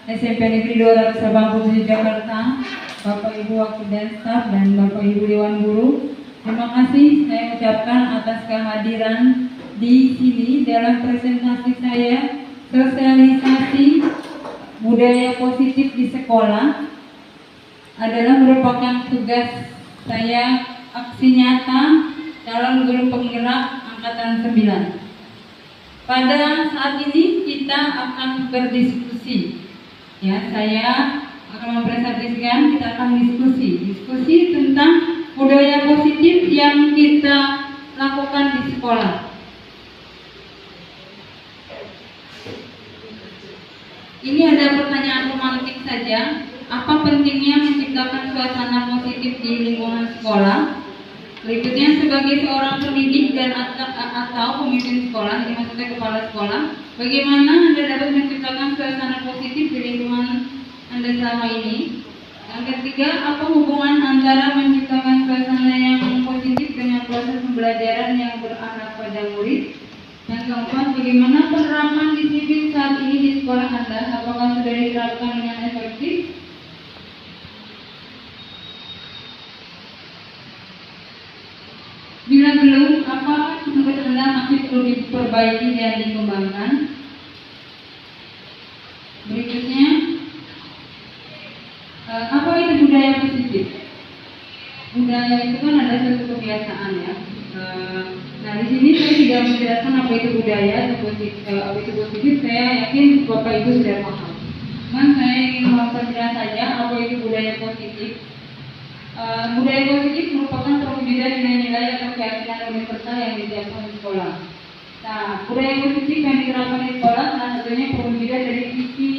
SMP Negeri 287 Jakarta, Bapak Ibu Wakil dan Staf dan Bapak Ibu Dewan Guru. Terima kasih saya ucapkan atas kehadiran di sini dalam presentasi saya sosialisasi budaya positif di sekolah adalah merupakan tugas saya aksi nyata calon guru penggerak angkatan 9. Pada saat ini kita akan berdiskusi. Ya, saya akan mempresentasikan, kita akan diskusi tentang budaya positif yang kita lakukan di sekolah. Ini ada pertanyaan romantik saja. Apa pentingnya menciptakan suasana positif di lingkungan sekolah? Berikutnya, sebagai seorang pendidik dan atau pemimpin sekolah, ini maksudnya kepala sekolah, bagaimana Anda dapat menciptakan suasana positif di lingkungan Anda selama ini? Yang ketiga, apa hubungan antara menciptakan suasana yang positif dengan proses pembelajaran yang beranak pada murid? Yang keempat, bagaimana penerapan disiplin saat ini di sekolah Anda? Apakah sudah diterapkan dengan efektif? Bila belum, apa menurut Anda masih perlu diperbaiki dan dikembangkan? Berikutnya, apa itu budaya positif? Budaya itu kan ada suatu kebiasaan ya. Nah, di sini saya tidak menjelaskan apa itu budaya atau apa itu positif. Saya yakin Bapak Ibu sudah paham. Cuman saya ingin memperjelas saja apa itu budaya positif. Budaya positif merupakan perwujudan nilai-nilai atau keyakinan universal yang diterapkan di sekolah. Nah, budaya positif yang diterapkan di sekolah salah satunya perwujudan dari visi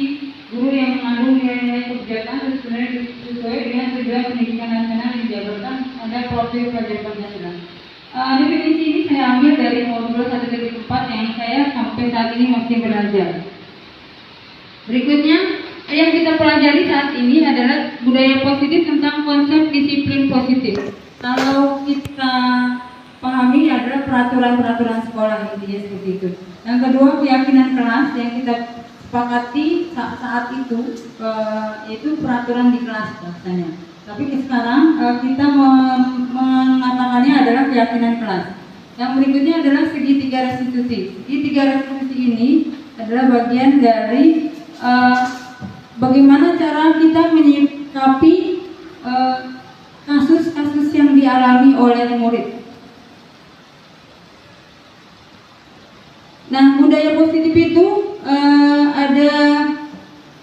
guru yang mengandung nilai-nilai kebijakan sesuai dengan tujuan pendidikan nasional yang dijabarkan pada profil pelajar Pancasila. Definisi ini saya ambil dari modul 1.4 yang saya sampai saat ini masih belajar. Berikutnya, yang kita pelajari saat ini adalah budaya positif tentang konsep disiplin positif. Kalau kita pahami adalah peraturan-peraturan sekolah, intinya seperti itu. Yang kedua, keyakinan kelas yang kita sepakati saat itu yaitu peraturan di kelas bahasanya. Tapi sekarang kita mengatakannya adalah keyakinan kelas. Yang berikutnya adalah segitiga restitusi. Segitiga restitusi ini adalah bagian dari bagaimana cara kita menyikapi kasus-kasus yang dialami oleh murid. Nah, budaya positif itu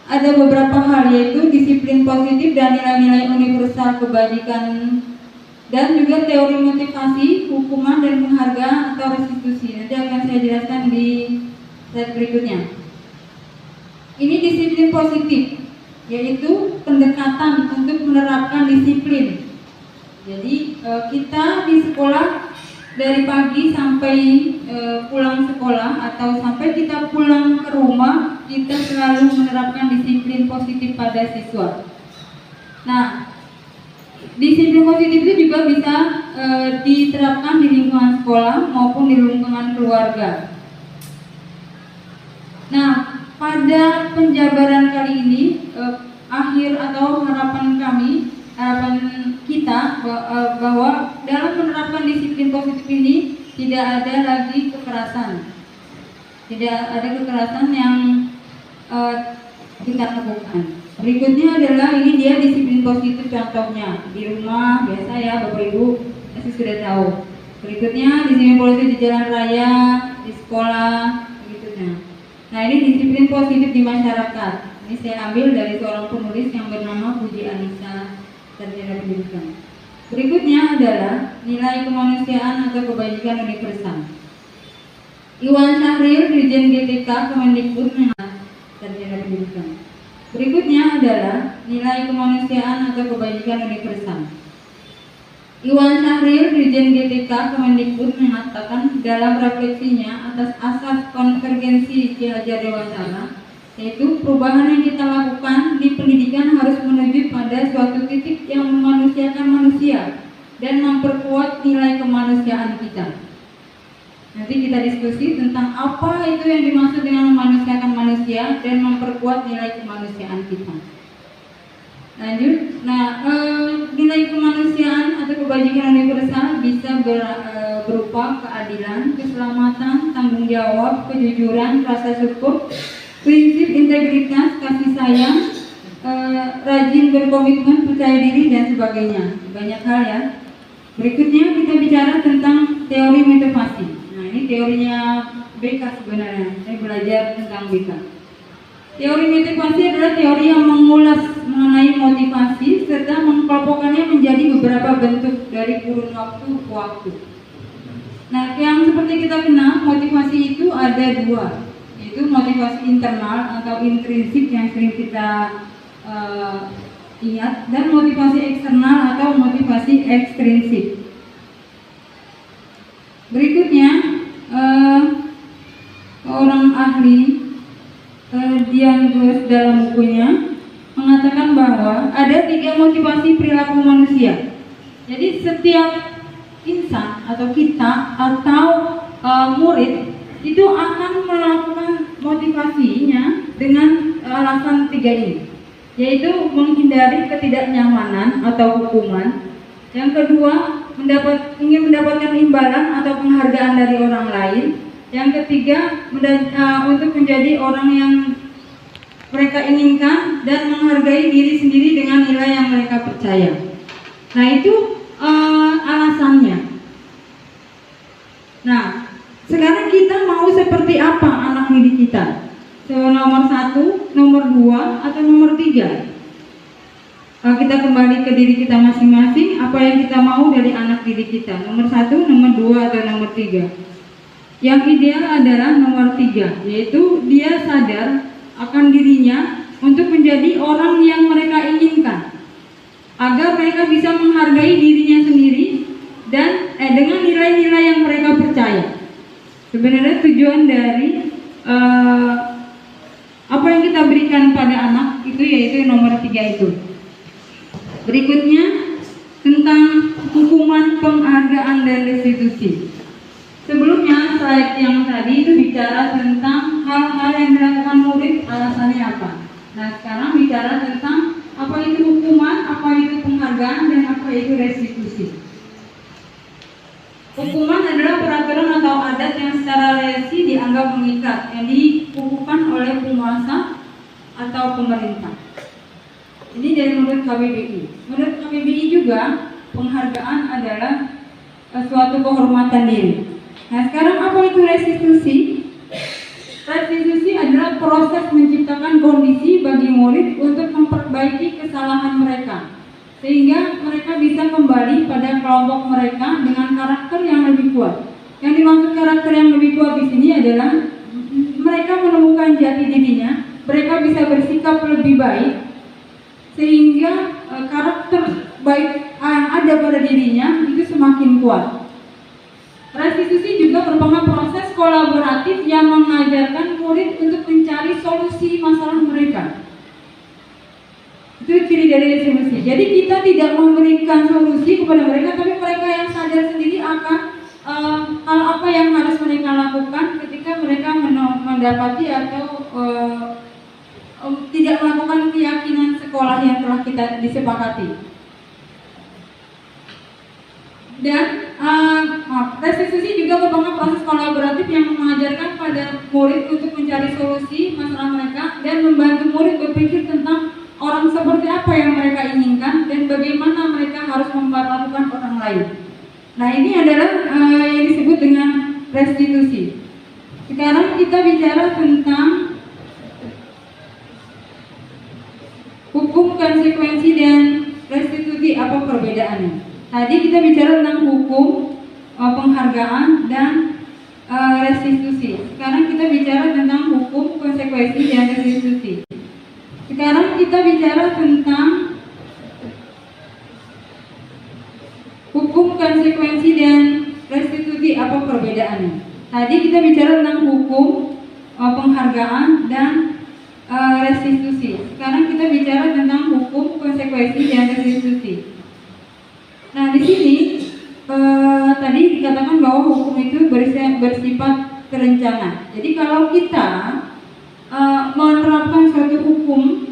ada beberapa hal, yaitu disiplin positif dan nilai-nilai universal kebajikan, dan juga teori motivasi, hukuman dan penghargaan atau restitusi. Nanti akan saya jelaskan di slide berikutnya. Ini disiplin positif, yaitu pendekatan untuk menerapkan disiplin. Jadi kita di sekolah dari pagi sampai pulang sekolah atau sampai kita pulang ke rumah, kita selalu menerapkan disiplin positif pada siswa. Nah, disiplin positif itu juga bisa diterapkan di lingkungan sekolah maupun di lingkungan keluarga. Nah, pada penjabaran kali ini, akhir atau harapan kita bahwa dalam menerapkan disiplin positif ini tidak ada lagi kekerasan. Tidak ada kekerasan yang kita lakukan. Berikutnya adalah ini dia disiplin positif contohnya di rumah biasa ya, Bapak Ibu pasti sudah tahu. Berikutnya disiplin positif di jalan raya, di sekolah, berikutnya. Nah, ini disiplin positif di masyarakat. Ini saya ambil dari seorang penulis yang bernama Puji Anissa, Sarjana Pendidikan. Berikutnya adalah nilai kemanusiaan atau kebajikan universal. Iwan Syahril, Dirjen GTK Kemendikbud, Sarjana Pendidikan. Berikutnya adalah nilai kemanusiaan atau kebajikan universal. Iwan Syahril, Dirjen GTK Kemendikbud, mengatakan dalam refleksinya atas asas konvergensi Ki Hajar Dewantara, yaitu perubahan yang kita lakukan di pendidikan harus menuju pada suatu titik yang memanusiakan manusia dan memperkuat nilai kemanusiaan kita. Nanti kita diskusi tentang apa itu yang dimaksud dengan memanusiakan manusia dan memperkuat nilai kemanusiaan kita. Lanjut, nilai kemanusiaan atau kebajikan universal bisa berupa keadilan, keselamatan, tanggung jawab, kejujuran, rasa syukur, prinsip integritas, kasih sayang, rajin berkomitmen, percaya diri, dan sebagainya. Banyak hal ya. Berikutnya kita bicara tentang teori motivasi. Nah, ini teorinya BK sebenarnya. Saya belajar tentang BK. Teori motivasi adalah teori yang mengulas mengenai motivasi serta mengkelompokkannya menjadi beberapa bentuk dari kurun waktu ke waktu. Nah, yang seperti kita kenal, motivasi itu ada dua, yaitu motivasi internal atau intrinsik yang sering kita ingat, dan motivasi eksternal atau motivasi ekstrinsik. Berikutnya, orang ahli Dian Gross dalam bukunya mengatakan bahwa ada 3 motivasi perilaku manusia. Jadi setiap insan atau kita atau murid itu akan melakukan motivasinya dengan alasan 3 ini, yaitu menghindari ketidaknyamanan atau hukuman. Yang kedua, ingin mendapatkan imbalan atau penghargaan dari orang lain. Yang ketiga, untuk menjadi orang yang mereka inginkan dan menghargai diri sendiri dengan nilai yang mereka percaya. Nah, itu alasannya. Nah, sekarang kita mau seperti apa anak didik kita? Nomor 1, nomor 2, atau nomor 3? Kita kembali ke diri kita masing-masing. Apa yang kita mau dari anak didik kita? Nomor 1, nomor 2, atau nomor 3? Yang ideal adalah nomor 3, yaitu dia sadar akan dirinya untuk menjadi orang yang mereka inginkan, agar mereka bisa menghargai dirinya sendiri dan dengan nilai-nilai yang mereka percaya. Sebenarnya tujuan dari apa yang kita berikan pada anak itu yaitu nomor 3 itu. Berikutnya tentang hukuman, penghargaan, dan restitusi. Sebelumnya slide yang tadi itu bicara tentang hal-hal yang dilakukan murid, alasannya apa. Nah, sekarang bicara tentang apa itu hukuman, apa itu penghargaan, dan apa itu restitusi. Hukuman adalah peraturan atau adat yang secara relasi dianggap mengikat, yang dikukuhkan oleh penguasa atau pemerintah. Ini dari menurut KBBI. Menurut KBBI juga, penghargaan adalah suatu kehormatan diri. Nah, sekarang apa itu restitusi? Restitusi adalah proses menciptakan kondisi bagi murid untuk memperbaiki kesalahan mereka, sehingga mereka bisa kembali pada kelompok mereka dengan karakter yang lebih kuat. Yang dimaksud karakter yang lebih kuat di sini adalah mereka menemukan jati dirinya, mereka bisa bersikap lebih baik, sehingga karakter baik yang ada pada dirinya itu semakin kuat. Restitusi juga merupakan proses kolaboratif yang mengajarkan murid untuk mencari solusi masalah mereka. Itu ciri dari restitusi. Jadi kita tidak memberikan solusi kepada mereka, tapi mereka yang sadar sendiri akan hal apa yang harus mereka lakukan ketika mereka mendapati atau tidak melakukan keyakinan sekolah yang telah kita disepakati. Dan restitusi juga merupakan proses kolaboratif yang mengajarkan pada murid untuk mencari solusi masalah mereka dan membantu murid berpikir tentang orang seperti apa yang mereka inginkan dan bagaimana mereka harus memperlakukan orang lain. Nah, ini adalah yang disebut dengan restitusi. Sekarang kita bicara tentang hukum, konsekuensi, dan restitusi. Apa perbedaannya? Tadi kita bicara tentang hukum, penghargaan, dan restitusi. Sekarang kita bicara tentang hukum, konsekuensi, dan restitusi. Sekarang kita bicara tentang hukum, konsekuensi, dan restitusi. Apa perbedaannya? Tadi kita bicara tentang hukum, penghargaan, dan restitusi. Sekarang kita bicara tentang hukum, konsekuensi, dan restitusi. Nah, di sini tadi dikatakan bahwa hukum itu bersifat terencana. Jadi kalau kita menerapkan suatu hukum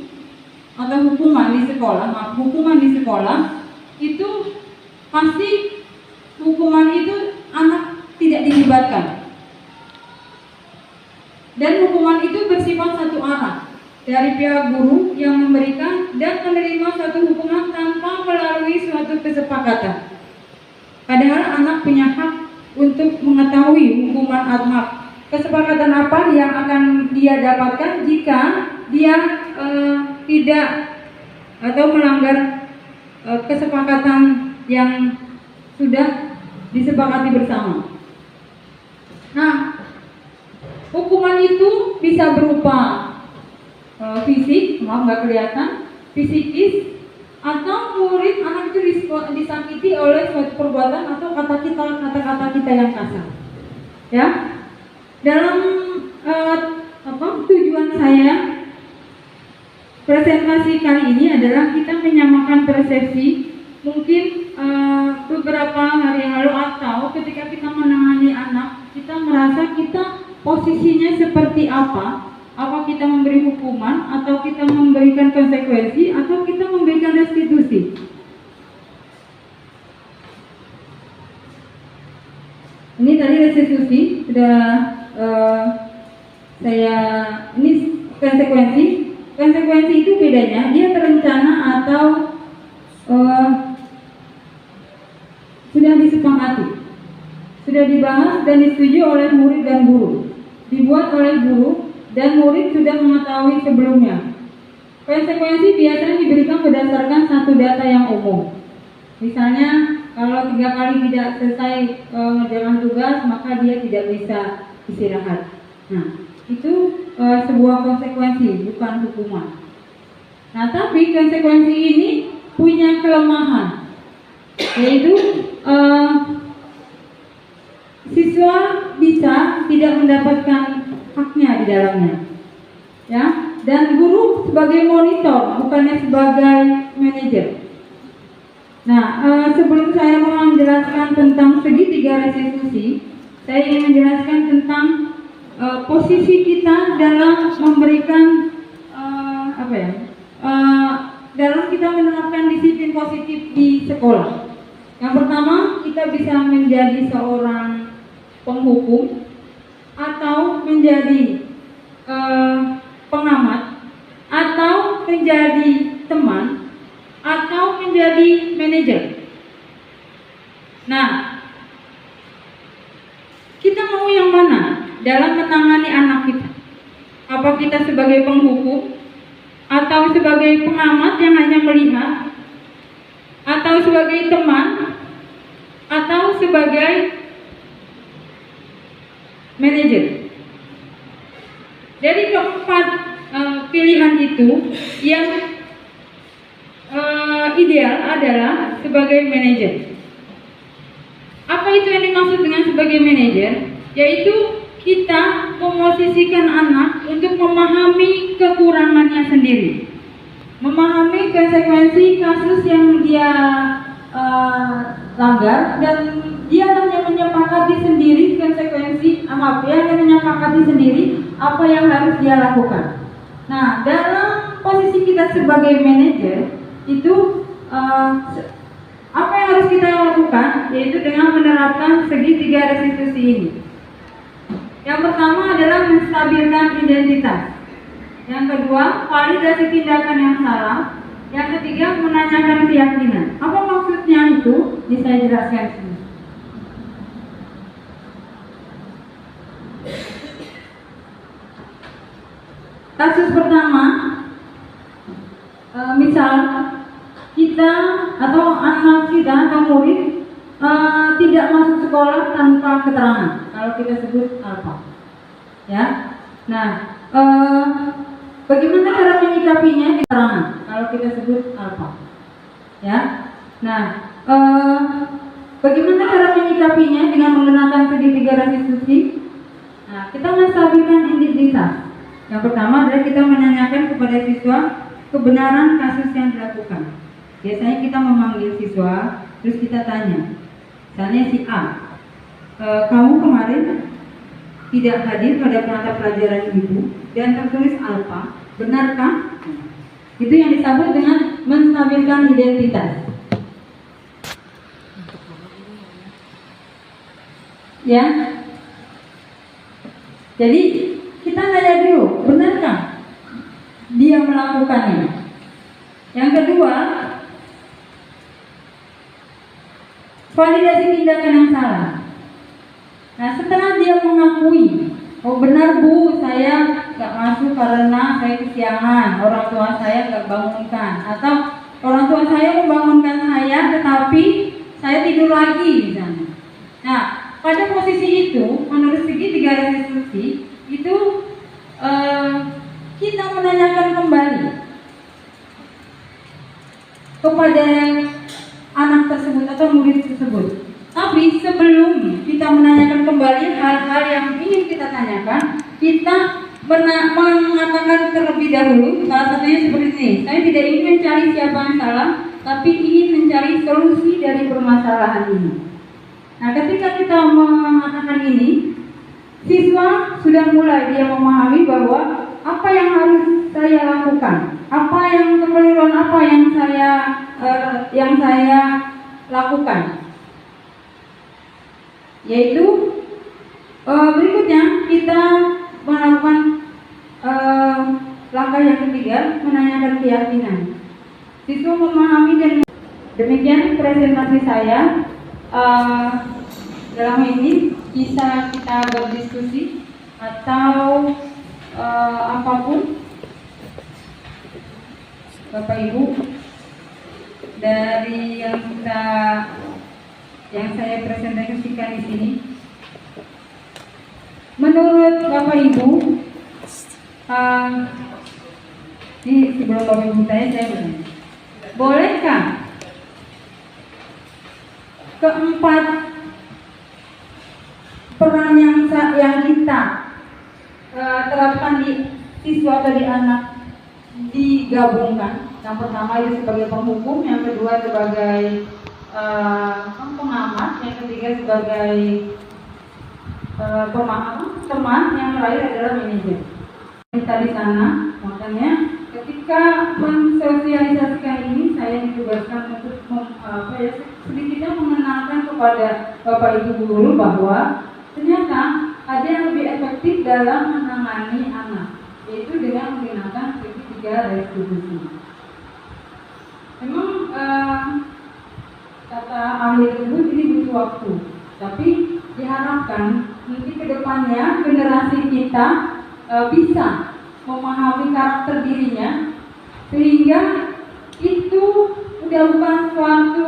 atau hukuman di sekolah itu pasti hukuman itu anak tidak dilibatkan, dan hukuman itu bersifat satu arah dari pihak guru yang memberikan dan menerima suatu hukuman tanpa melalui suatu kesepakatan. Padahal anak punya hak untuk mengetahui hukuman kesepakatan apa yang akan dia dapatkan jika dia tidak atau melanggar kesepakatan yang sudah disepakati bersama. Nah, hukuman itu bisa berupa fisik, nggak kelihatan, psikis, atau murid anak itu disakiti oleh suatu perbuatan atau kata-kata kita yang kasar. Ya, dalam tujuan saya presentasi kali ini adalah kita menyamakan persepsi. Mungkin beberapa hari yang lalu atau ketika kita menangani anak, kita merasa kita posisinya seperti apa kita memberi hukuman, atau kita memberikan konsekuensi, atau kita memberikan restitusi. Ini tadi restitusi sudah ini konsekuensi itu bedanya dia terencana atau sudah disepakati, sudah dibahas dan disetujui oleh murid dan guru, dibuat oleh guru dan murid sudah mengetahui sebelumnya. Konsekuensi biasanya diberikan berdasarkan satu data yang umum. Misalnya kalau 3 kali tidak selesai mengerjakan tugas, maka dia tidak bisa istirahat. Nah, itu sebuah konsekuensi, bukan hukuman. Nah, tapi konsekuensi ini punya kelemahan, yaitu siswa bisa tidak mendapatkan haknya di dalamnya, ya. Dan guru sebagai monitor, bukannya sebagai manajer. Nah, sebelum saya mau menjelaskan tentang segitiga restitusi, saya ingin menjelaskan tentang posisi kita dalam memberikan dalam kita menerapkan disiplin positif di sekolah. Yang pertama, kita bisa menjadi seorang penghukum, atau menjadi pengamat, atau menjadi teman, atau menjadi manajer. Nah, kita mau yang mana dalam menangani anak kita? Apa kita sebagai penghukum, atau sebagai pengamat yang hanya melihat, atau sebagai teman, atau sebagai manajer? Dari keempat pilihan itu, yang ideal adalah sebagai manajer. Apa itu yang dimaksud dengan sebagai manajer? Yaitu kita memosisikan anak untuk memahami kekurangannya sendiri, memahami konsekuensi kasus yang dia langgar, dan dia hanya menyepakati sendiri konsekuensi hanya menyepakati sendiri apa yang harus dia lakukan. Nah, dalam posisi kita sebagai manajer itu apa yang harus kita lakukan, yaitu dengan menerapkan segitiga restitusi ini. Yang pertama adalah menstabilkan identitas. Yang kedua, validasi tindakan yang salah. Yang ketiga, menanyakan keyakinan. Apa maksudnya itu? Ini saya jelaskan sini. Kasus pertama, misal kita atau anak kita atau murid tidak masuk sekolah tanpa keterangan, kalau kita sebut alfa, ya. Nah, bagaimana cara menyikapinya? Keterangan, kalau kita sebut alfa, ya. Nah, bagaimana cara menyikapinya? Dengan menggunakan segitiga restitusi. Nah, kita menstabilkan identitas. Yang pertama adalah kita menanyakan kepada siswa kebenaran kasus yang dilakukan. Biasanya kita memanggil siswa, terus kita tanya, misalnya si A, Kamu kemarin tidak hadir pada penata pelajaran ibu dan tertulis alfa, benarkah? Itu yang disebut dengan menstabilkan identitas. Ya, jadi kita nanya dulu, benarkah dia melakukannya? Yang kedua, validasi tindakan yang salah. Nah, setelah dia mengakui, oh benar bu, saya nggak masuk karena saya kesiangan, orang tua saya nggak bangunkan, atau orang tua saya membangunkan saya, tetapi saya tidur lagi, misalnya. Nah, pada posisi itu, menurut segitiga restitusi, itu kita menanyakan kembali kepada anak tersebut atau murid tersebut. Tapi sebelum kita menanyakan kembali hal-hal yang ingin kita tanyakan, kita mengatakan terlebih dahulu, salah satunya seperti ini. Saya tidak ingin mencari siapa yang salah, tapi ingin mencari solusi dari permasalahan ini. Nah, ketika kita mengatakan ini, siswa sudah mulai dia memahami bahwa apa yang harus saya lakukan, apa yang kekeliruan apa yang saya lakukan, yaitu berikutnya kita melakukan langkah yang ketiga, menanyakan keyakinan. Siswa memahami dan demikian presentasi saya. Dalam ini bisa kita berdiskusi atau apapun, Bapak Ibu, dari yang saya presentasikan di sini. Menurut Bapak Ibu, ini sebelum Bapak Ibu tanya, saya bertanya, bolehkah keempat peran yang kita terapkan di siswa atau di anak digabungkan? Yang pertama itu sebagai penghukum, yang kedua sebagai pengamat, yang ketiga sebagai teman, yang terakhir adalah manajer. Kita di sana, makanya ketika mensosialisasikan ini, saya ditugaskan untuk sedikitnya mengenalkan kepada Bapak Ibu guru bahwa ternyata ada yang lebih efektif dalam menangani anak, yaitu dengan menggunakan segitiga restitusi. Memang kata ahli tersebut ini butuh waktu, tapi diharapkan nanti ke depannya generasi kita bisa memahami karakter dirinya, sehingga itu udah bukan suatu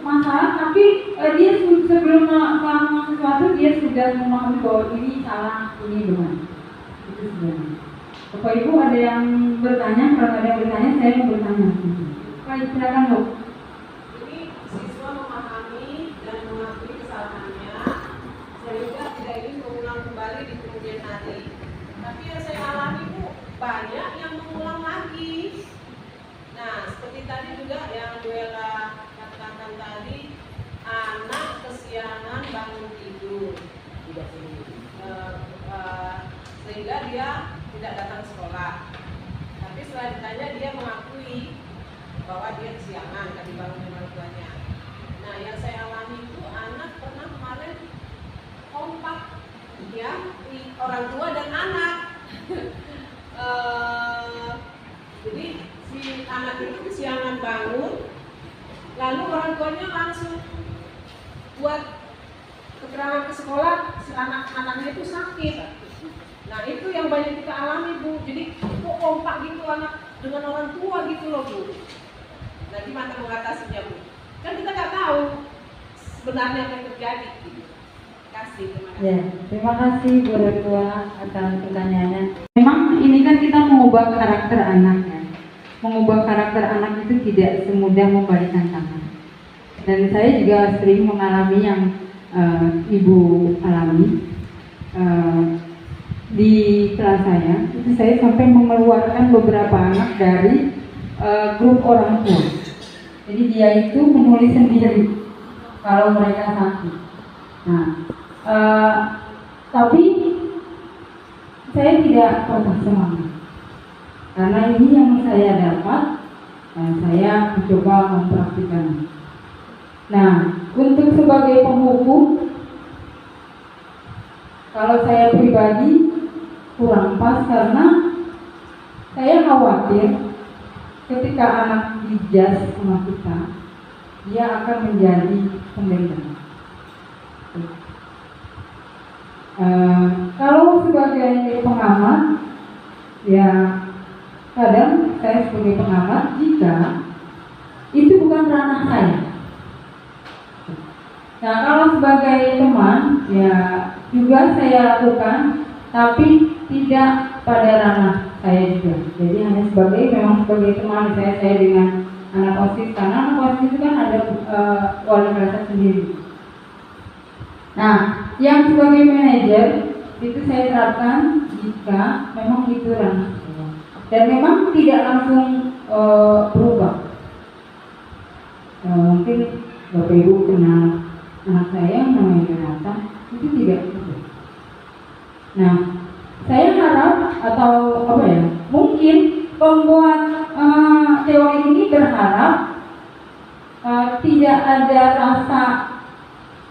masalah, tapi dia sebelum melakukan sesuatu dia sudah memahami bahwa ini salah, ini benar. Itu sebenarnya. Bapak Ibu ada yang bertanya? Kalau ada yang bertanya, saya mau bertanya. Baik, silakan Bu. Ini siswa memahami dan mengakui kesalahannya, sehingga tidak ingin mengulang kembali di kemudian hari. Tapi yang saya alami Bu, banyak yang mengulang lagi. Nah, seperti tadi juga yang Bu Ella katakan tadi, anak kesiangan bangun tidur, sehingga dia tidak datang sekolah. Tapi setelah ditanya dia mengakui bahwa dia kesiangan tadi bangun orang tuanya. Nah, yang saya alami itu anak pernah kemarin kompak, ya, orang tua dan anak. Jadi si anak itu kesiangan bangun, lalu orang tuanya langsung buat keterangan ke sekolah, si anak-anaknya itu sakit. Nah, itu yang banyak kita alami Bu. Jadi kok kompak gitu anak dengan orang tua gitu loh Bu. Nah, gimana mengatasinya Bu? Kan kita nggak tahu sebenarnya apa yang terjadi gitu. Terima kasih. Ya, terima kasih Bu Retua atas pertanyaannya. Memang ini kan kita mengubah karakter anak ya. Mengubah karakter anak itu tidak semudah membalikkan tangan. Dan saya juga sering mengalami yang Ibu alami di kelas saya. Itu saya sampai mengeluarkan beberapa anak dari grup orang tua. Jadi dia itu menulis sendiri kalau mereka sakit. Nah, Eh, tapi saya tidak patah semangat karena ini yang saya dapat dan saya mencoba mempraktikkan. Nah, untuk sebagai penghukum, kalau saya pribadi kurang pas karena saya khawatir ketika anak dijudge sama kita, dia akan menjadi pendendam. Kalau sebagai pengamat, ya kadang saya sebagai pengamat jika itu bukan ranah saya. Nah, kalau sebagai teman, ya juga saya lakukan, tapi tidak pada ranah saya juga. Jadi hanya memang sebagai teman saya dengan anak OSIS, karena anak OSIS itu kan ada wali kelasnya sendiri. Nah, yang sebagai manajer itu saya terapkan jika memang itu ranah saya dan memang tidak langsung berubah. Mungkin Bapak Ibu kenal anak saya yang namanya Renata, itu tidak berubah. Nah, saya harap atau mungkin pembuat teori ini berharap tidak ada rasa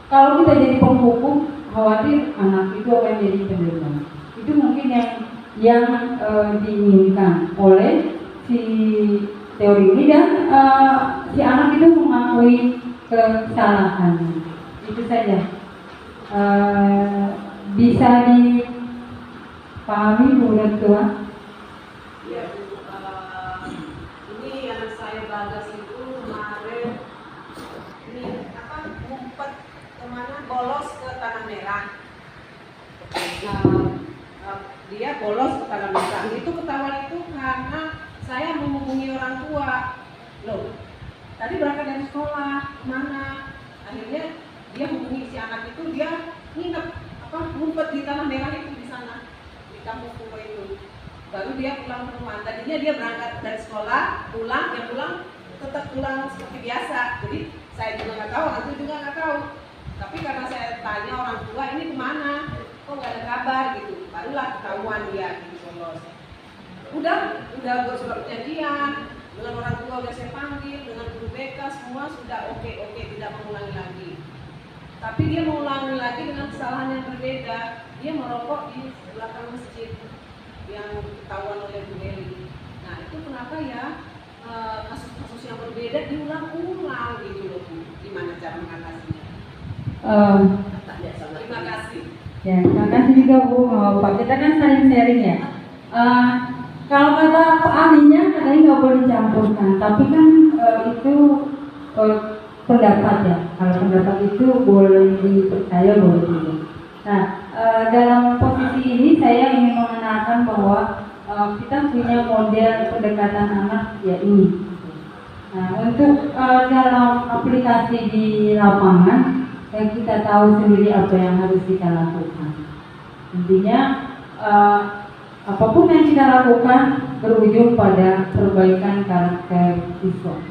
kalau kita jadi penghukum khawatir anak itu akan jadi pendendam. Itu mungkin yang diinginkan oleh si teori ini, dan si anak itu mengakui kesalahannya. Itu saja. Bisa dipahami Bu Tua? Ya, ini yang saya bagas itu kemarin ini ngumpet kemana, bolos ke Tanah Merah. Dia bolos ke Tanah Merah. Itu ketahuan itu karena saya menghubungi orang tua. Loh, tadi berangkat dari sekolah kemana? Akhirnya dia hubungi si anak itu, dia nginep ngumpet di Tanah Merah itu, di sana di kampung Kuba itu. Baru dia pulang ke rumah. Tadinya dia berangkat dari sekolah, pulang tetap pulang seperti biasa. Jadi saya juga nggak tahu, orang tua juga nggak tahu. Tapi karena saya tanya orang tua, ini kemana? Kok nggak ada kabar gitu? Barulah ketahuan dia di bolos. Udah buat surat perjanjian dengan orang tua, udah saya panggil dengan guru BK, semua sudah oke, tidak mengulangi lagi. Tapi dia mengulangi lagi dengan kesalahan yang berbeda. Dia merokok di belakang masjid yang ketahuan oleh Bu Eli. Nah, itu kenapa ya kasus-kasus yang berbeda diulang-ulang gitu loh Bu? Gimana cara mengatasinya? Terima kasih. Ya, terima kasih juga Bu. Pak, kita kan saling sharing ya. Kalau kata Pak ahlinya katanya nggak boleh dicampurkan, tapi kan itu pendapat ya. Kalau pendapat itu boleh dipercaya, boleh tidak. Nah, dalam posisi ini saya ingin mengenalkan bahwa kita punya model pendekatan anak ya ini. Nah, untuk dalam aplikasi di lapangan, yang kita tahu sendiri apa yang harus kita lakukan. Intinya apapun yang kita lakukan berujung pada perbaikan karakter siswa.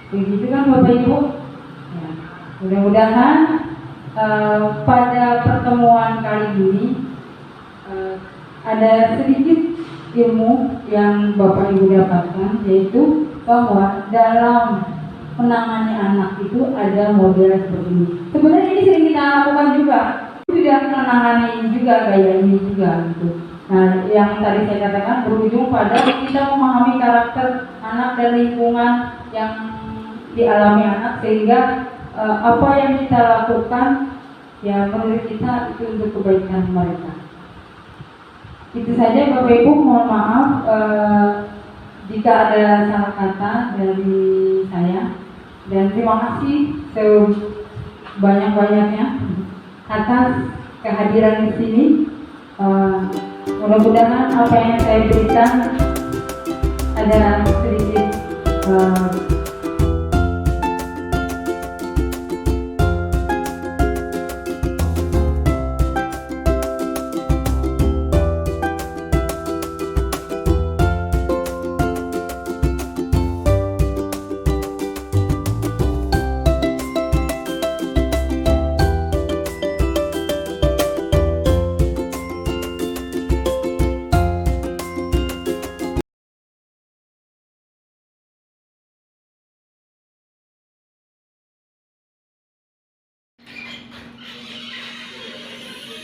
Begitu kan Bapak Ibu? Ya, mudah-mudahan pada pertemuan kali ini ada sedikit ilmu yang Bapak Ibu dapatkan, yaitu bahwa dalam menangani anak itu ada model seperti ini. Sebenarnya ini sering kita lakukan juga, sudah menangani juga gaya ini juga gitu. Nah, yang tadi saya katakan berujung pada kita memahami karakter anak dan lingkungan yang dialami anak, sehingga apa yang kita lakukan ya menurut kita itu untuk kebaikan mereka. Itu saja Bapak Ibu, mohon maaf jika ada salah kata dari saya, dan terima kasih sebanyak-banyaknya atas kehadiran di sini. Mudah-mudahan apa yang saya berikan ada sedikit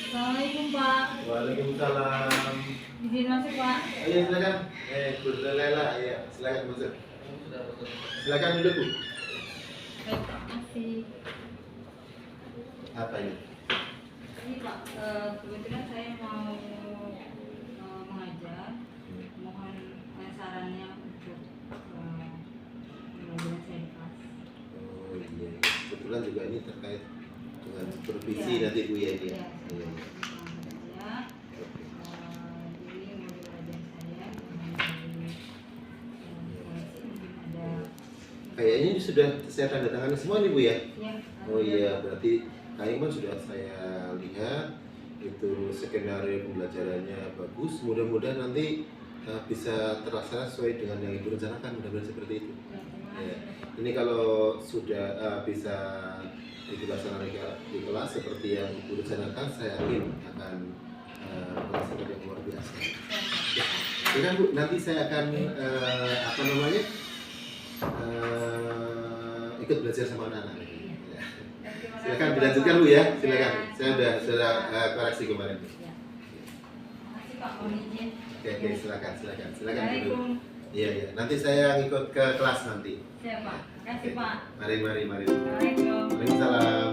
Assalamualaikum Pak. Waalaikumsalam. Izin masuk Pak. Ayo silakan. Bu Lela, ya silakan masuk. Silakan duduk Bu. Baik, makasih. Apa ini? Ini Pak, kebetulan saya mau mengajar. Mohon sarannya untuk pembelajaran saya di kelas. Oh iya, kebetulan juga ini terkait dengan supervisi Iya. nanti Bu ya ini. Ya, Iya. saya ini modul belajar saya mengenai koleksi mungkin ada. Kayaknya ini sudah saya tanda tangan semua nih Bu ya. Ya, Oh iya, berarti kayaknya sudah saya lihat itu skenario pembelajarannya bagus. Mudah-mudahan nanti bisa terlaksana sesuai dengan yang Ibu rencanakan. Mudah-mudahan seperti itu. Ya. Ini kalau sudah bisa dilaksanakan di kelas seperti yang Ibu rencanakan, saya yakin akan merasakan yang luar biasa. Ya kan Bu, nanti saya akan apa namanya ikut belajar sama anak-anak. Ya. Silakan dilanjutkan Bu ya, silakan. Saya sudah koreksi kemarin. Ya. Makasih Pak, mohon izin. Oke, silakan Bu. Assalamualaikum. Iya, iya. Nanti saya ngikut ke kelas nanti. Siap Pak. Makasih Pak. Mari. Assalamualaikum. Waalaikumsalam.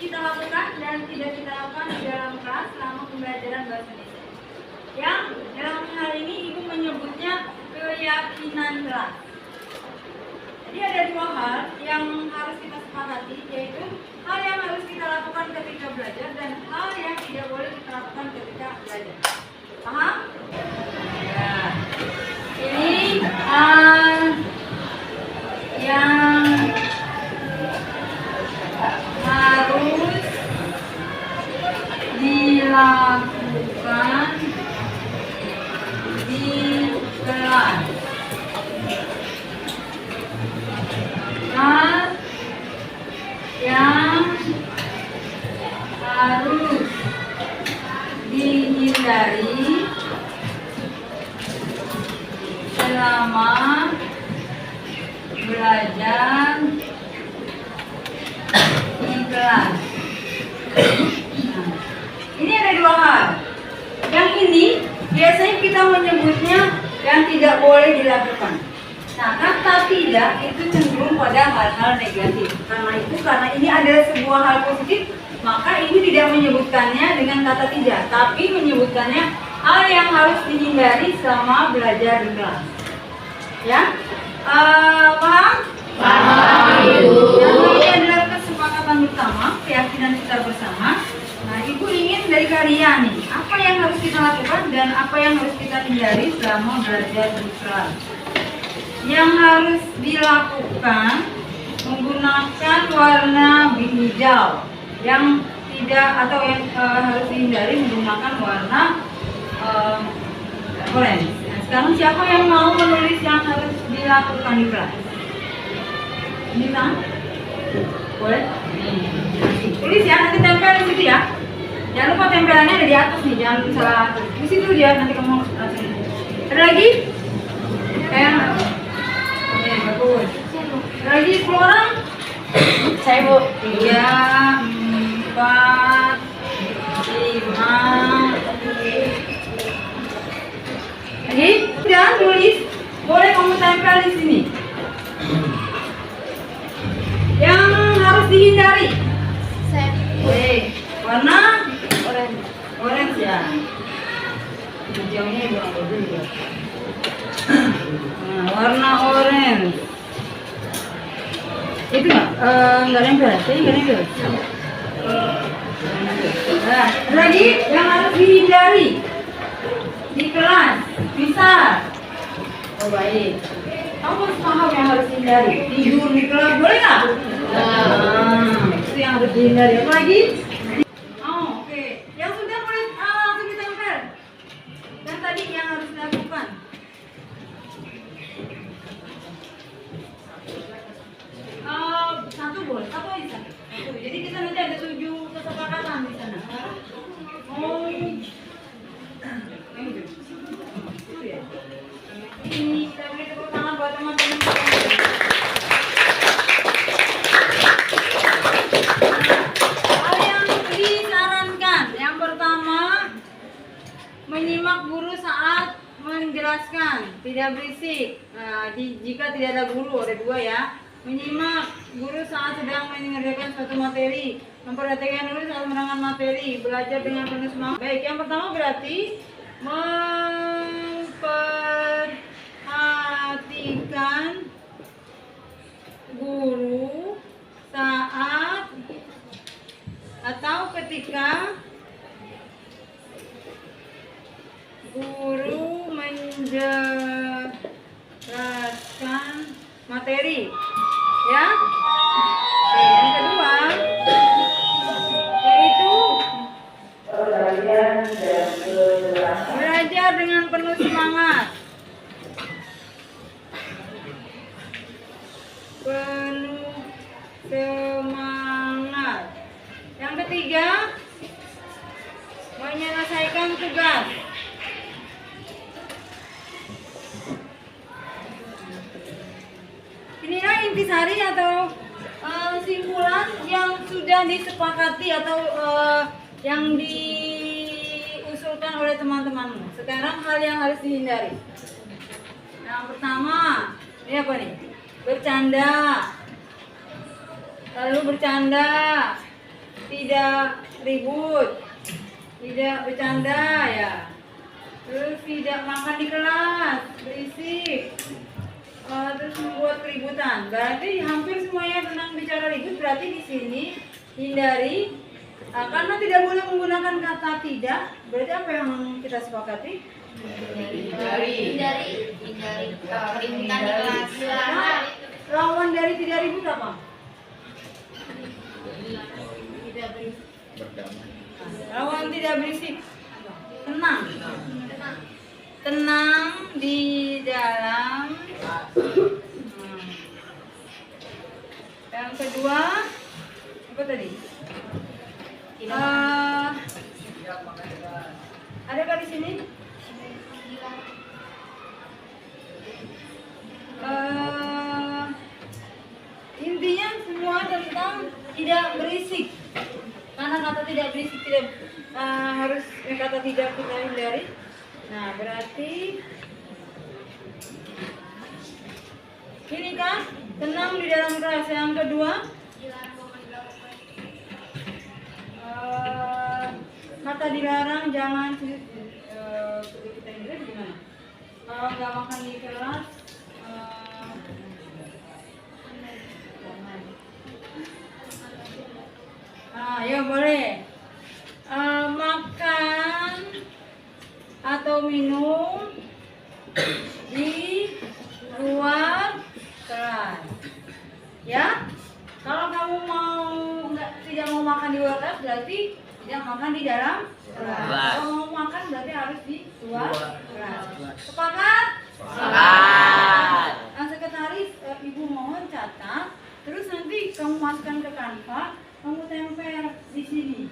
kita lakukan dan tidak kita lakukan di dalam kelas selama pembelajaran bahasa Indonesia. Yang dalam hal ini Ibu menyebutnya keyakinan kelas. Jadi ada dua hal yang harus kita sepakati, yaitu hal yang harus kita lakukan ketika belajar dan hal yang tidak boleh kita lakukan ketika belajar. Paham? Ya. Ini hal yang harus dilakukan di kelas. Hal yang harus dihindari selama belajar di kelas. Nah, ini ada dua hal. Yang ini biasanya kita menyebutnya yang tidak boleh dilakukan. Nah, kata tidak itu cenderung pada hal-hal negatif. Karena ini adalah sebuah hal positif, maka ini tidak menyebutkannya dengan kata tidak, tapi menyebutkannya hal yang harus dihindari selama belajar di kelas. Ya, paham? Paham, Ibu. Yang ini adalah kesepakatan bersama, keyakinan kita bersama. Nah, Ibu ingin dari kalian nih, apa yang harus kita lakukan dan apa yang harus kita hindari selama belajar di kelas. Yang harus dilakukan menggunakan warna hijau. Yang tidak atau yang harus dihindari menggunakan warna orange. Nah, sekarang siapa yang mau menulis yang harus dilakukan di kelas? Ini kan? Boleh? Tulis ya, nanti tempel di situ ya. Jangan lupa tempelannya ada di atas nih, jangan salah. Di situ dia, nanti kamu langsung. Ada lagi? Oke, bagus. Ada lagi 10 orang? Saya, Bu. 3, 4, 5. Lagi? Jangan tulis. Boleh kamu tempel di sini. Yang harus dihindari. Oke, warna orange ya. Hijaunya juga ada dulu. Nah, warna orange. Itu nggak nempel, saya nggak nempel. Nah, lagi yang harus dihindari di kelas, bisa. Oh baik. Kamu harus paham yang harus dihindari. Tidur di kelas boleh nggak? Itu yang harus dihindari. Apa lagi? Oh, oke. Yang sudah boleh langsung ditempel. Dan tadi yang harus dilakukan. Satu boleh, satu aja. Satu. Jadi kita nanti ada 7 kesepakatan di sana. Oh, itu ya. Ini kita beri tepuk tangan buat teman-teman. Hal yang disarankan, yang pertama, menyimak guru saat menjelaskan, tidak berisik. Nah, jika tidak ada guru, ada 2 ya. Menyimak guru saat sedang mengerjakan suatu materi, memperhatikan dulu saat menerangkan materi, belajar dengan penuh semangat. Baik, yang pertama berarti memperhatikan guru saat atau ketika guru menjelaskan materi. Ya. Oke, yang kedua yaitu belajar dengan penuh semangat. Penuh semangat. Yang ketiga, menyelesaikan tugas. Inilah intisari atau simpulan yang sudah disepakati atau yang diusulkan oleh teman-temanmu. Sekarang hal yang harus dihindari. Yang pertama, ini apa nih? Bercanda. Lalu bercanda, tidak ribut, tidak bercanda ya. Terus tidak makan di kelas, berisik. terus membuat keributan. Berarti hampir semuanya tentang bicara ribut. Berarti di sini hindari, karena tidak boleh menggunakan kata tidak. Berarti apa yang kita sepakati? Hindari keributan di kelas. Nah, lawan dari tidak ribut apa? Tidak berisik. Lawan tidak berisik. Tenang. Tenang di dalam. Yang kedua apa tadi? Adakah di sini? Intinya semua tentang tidak berisik. Karena kata tidak berisik tidak harus kata tidak kita hindari. Nah, berarti ini kan tenang di dalam kelas. Yang kedua, kata dilarang jangan kita hindari gimana? Kalau nggak makan di kelas, ya boleh makan atau minum di luar kelas. Ya, kalau kamu tidak mau makan di luar kelas berarti tidak makan di dalam kelas. Kalau mau makan berarti harus di luar kelas. Sepakat? Sepakat. Sekretaris, ibu mohon catat. Terus nanti kamu masukkan ke Canva, kamu tempel di sini.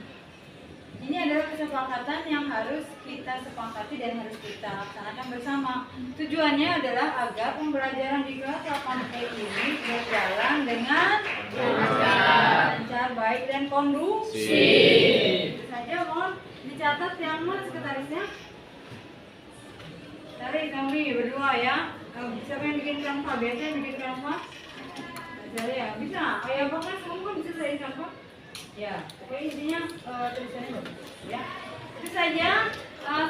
Ini adalah kesepakatan yang harus kita sepakati dan harus kita laksanakan bersama. Tujuannya adalah agar pembelajaran di kelas 8E ini berjalan dengan lancar, baik dan kondusif. Itu saja, mohon dicatat yang mana sekretarisnya. Cari kami berdua ya. Siapa yang bikin Canva? Biasanya bikin Canva. Ya, bisa. Kayak bahkan kamu kan bisa saya Canva. Ya, pokoknya intinya tulisannya bagus ya. Itu saja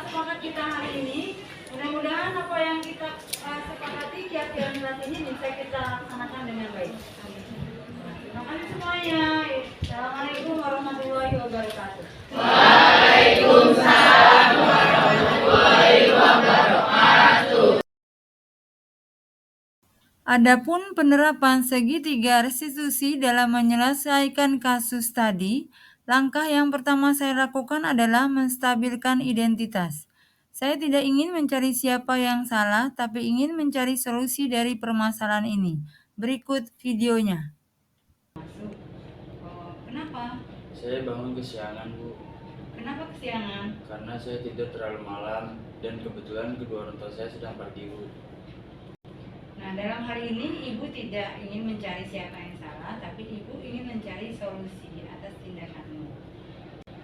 sepakat kita hari ini. Mudah-mudahan apa yang kita sepakati kiat-kiat kelas ini bisa kita laksanakan dengan baik. Terima kasih semuanya. Assalamualaikum warahmatullahi wabarakatuh. Waalaikumsalam warahmatullahi wabarakatuh. Adapun penerapan segitiga restitusi dalam menyelesaikan kasus tadi, langkah yang pertama saya lakukan adalah menstabilkan identitas. Saya tidak ingin mencari siapa yang salah, tapi ingin mencari solusi dari permasalahan ini. Berikut videonya. Kenapa? Saya bangun kesiangan, Bu. Kenapa kesiangan? Karena saya tidur terlalu malam dan kebetulan kedua orang tua saya sedang pergi, Bu. Nah, dalam hari ini ibu tidak ingin mencari siapa yang salah, tapi ibu ingin mencari solusi atas tindakanmu.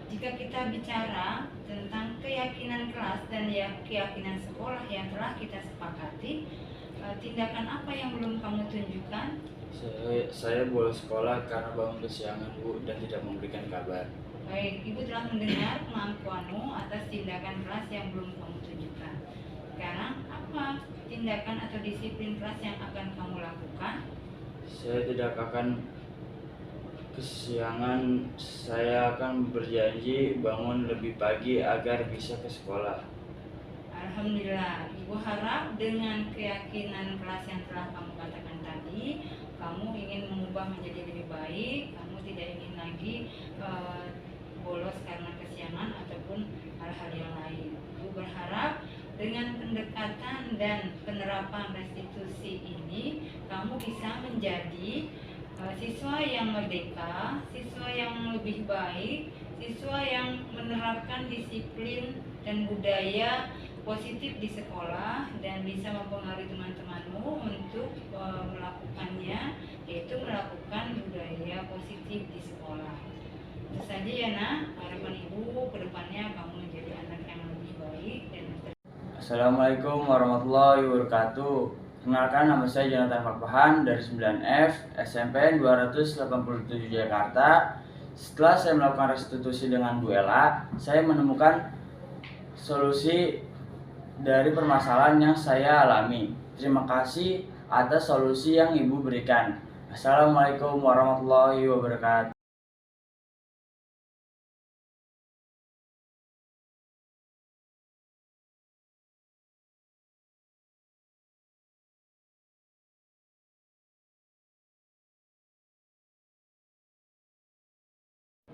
Jika kita bicara tentang keyakinan kelas dan keyakinan sekolah yang telah kita sepakati, tindakan apa yang belum kamu tunjukkan? Saya bolos sekolah karena bangun kesiangan, Bu, dan tidak memberikan kabar. Baik, ibu telah mendengar pengakuanmu atas tindakan kelas yang belum kamu tunjukkan. Sekarang apa tindakan atau disiplin kelas yang akan kamu lakukan? Saya tidak akan kesiangan. Saya akan berjanji bangun lebih pagi agar bisa ke sekolah. Alhamdulillah, ibu harap dengan keyakinan kelas yang telah kamu katakan tadi, kamu ingin mengubah menjadi lebih baik, kamu tidak ingin lagi bolos karena kesiangan ataupun hal-hal yang lain. Ibu berharap dengan pendekatan dan penerapan restitusi ini, kamu bisa menjadi siswa yang merdeka, siswa yang lebih baik, siswa yang menerapkan disiplin dan budaya positif di sekolah dan bisa mempengaruhi teman-temanmu untuk melakukannya, yaitu melakukan budaya positif di sekolah. Itu saja ya nak, harapan ibu ke depannya kamu menjadi anak yang lebih baik dan Assalamualaikum warahmatullahi wabarakatuh. Kenalkan, nama saya Jonathan Makpahan dari 9F SMP 287 Jakarta. Setelah saya melakukan restitusi dengan Bu Ella, saya menemukan solusi dari permasalahan yang saya alami. Terima kasih atas solusi yang Ibu berikan. Assalamualaikum warahmatullahi wabarakatuh.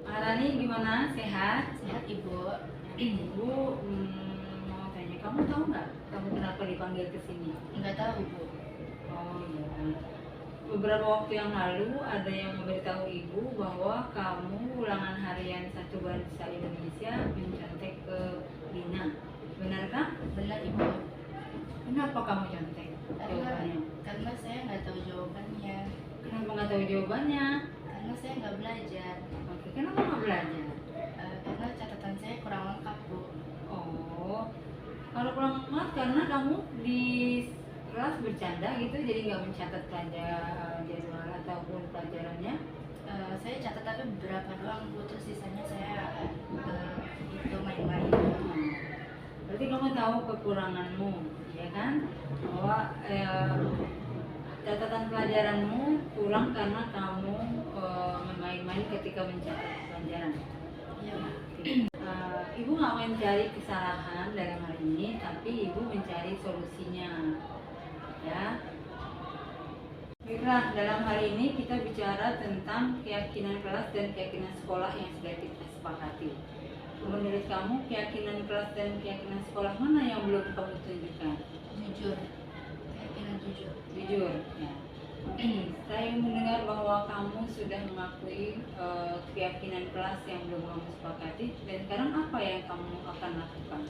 Maharani gimana? Sehat? Sehat Ibu. Ibu mau tanya, kamu tahu nggak kamu kenapa dipanggil ke sini? Enggak tahu Bu. Oh iya. Beberapa waktu yang lalu ada yang memberitahu ibu bahwa kamu ulangan harian Satu Bahasa Indonesia mencontek ke Lina. Benarkah? Benar Ibu. Kenapa kamu contek jawabannya? Karena saya nggak tahu jawabannya. Kenapa nggak tahu jawabannya? Karena saya nggak belajar. Oke, kenapa nggak belajar? Karena catatan saya kurang lengkap Bu. Oh, kalau kurang lengkap karena kamu di kelas bercanda gitu, jadi nggak mencatat jadwal ataupun pelajarannya. Saya catat tapi beberapa doang Bu, terus sisanya saya itu main-main. Berarti kamu tahu kekuranganmu, ya kan? Bahwa catatan pelajaranmu kurang karena kamu main-main ketika mencatat pelajaran. Iya Bu. Ibu nggak mencari kesalahan dalam hal ini, tapi ibu mencari solusinya, ya. Baiklah, dalam hal ini kita bicara tentang keyakinan kelas dan keyakinan sekolah yang sudah kita sepakati. Menurut kamu, keyakinan kelas dan keyakinan sekolah mana yang belum kamu tunjukkan? Jujur. Keyakinan jujur. Jujur, ya. Saya mendengar bahwa kamu sudah mengakui keyakinan kelas yang belum kamu sepakati, dan sekarang apa yang kamu akan lakukan?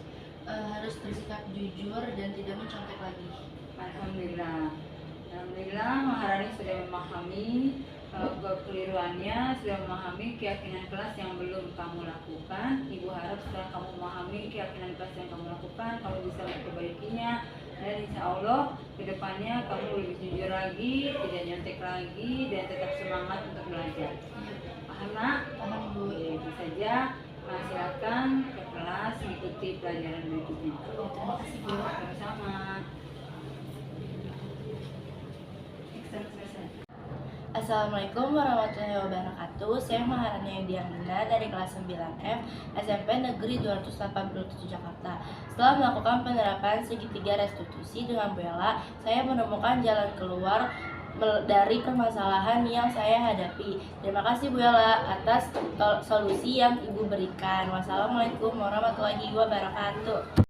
Harus bersikap jujur dan tidak mencontek lagi. Alhamdulillah. Alhamdulillah, Maharani sudah memahami kekeliruannya, sudah memahami keyakinan kelas yang belum kamu lakukan. Ibu harap setelah kamu memahami keyakinan kelas yang kamu lakukan, kamu bisa memperbaikinya, dan insya Allah kedepannya kamu lebih jujur lagi, tidak nyontek lagi, dan tetap semangat untuk belajar. Paham nak? Paham Bu. Oke, itu saja. Silakan ke kelas mengikuti pelajaran berikutnya. Terima kasih Bu. Sama-sama. Selesai. Assalamualaikum warahmatullahi wabarakatuh. Saya Maharani Yudianina dari kelas 9F SMP Negeri 287 Jakarta. Setelah melakukan penerapan segitiga restitusi dengan Bu Ella, saya menemukan jalan keluar dari permasalahan yang saya hadapi. Terima kasih Bu Ella atas solusi yang Ibu berikan. Wassalamualaikum warahmatullahi wabarakatuh.